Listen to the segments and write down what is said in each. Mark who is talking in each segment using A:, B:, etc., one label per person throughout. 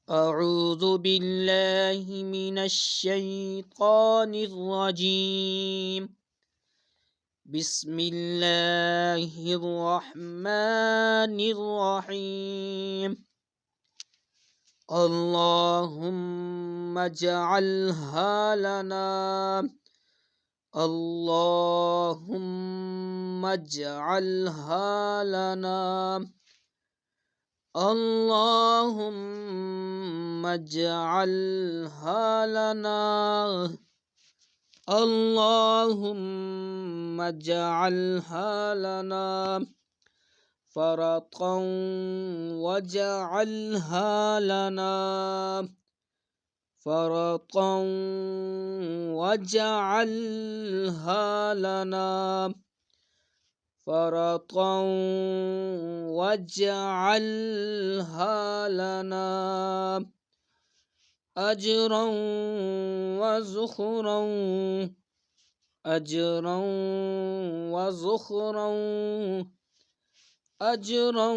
A: أعوذ بالله من الشيطان الرجيم. بسم الله الرحمن الرحيم. اللهم اجعلها لنا اللهم اجعلها لنا اللهم اجعلها لنا اللهم اجعلها لنا فرطا واجعلها لنا فرطا واجعلها لنا فرطا واجعلها لنا أجرا وزخرا أجرا وزخرا أجرا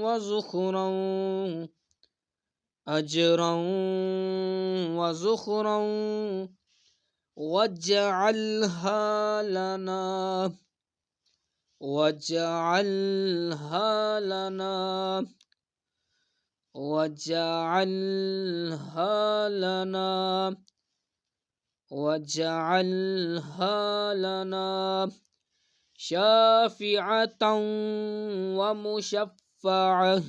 A: وزخرا أجرا وزخرا واجعلها لنا واجعلها لنا واجعلها لنا واجعلها لنا شافعة ومشفعة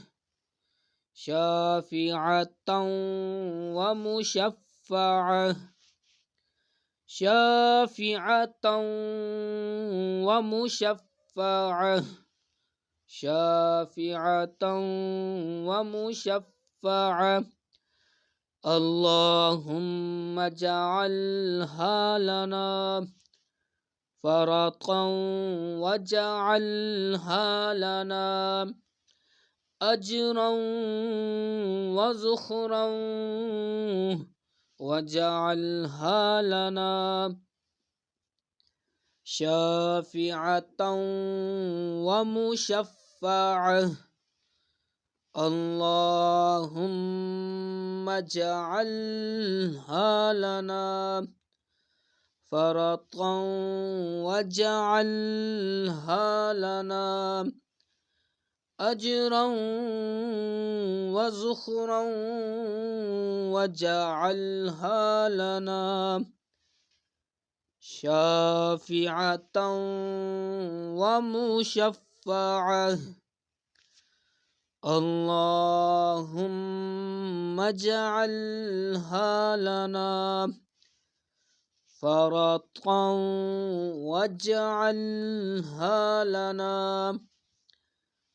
A: شافعة ومشفعة شافعة ومشفعة شافعة ومشفعة اللهم اجعلها لنا فرطا واجعلها لنا أجرا وزخرا واجعلها لنا شافعة ومشفعة اللهم اجعلها لنا فرطا واجعلها لنا أجرا وزخرا واجعلها لنا شافعة ومشفعة اللهم اجعلها لنا فرطا واجعلها لنا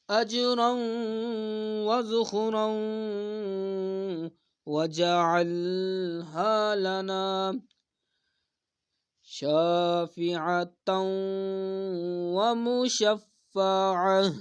A: أجرا وزخرا واجعلها لنا شافعة ومشفعة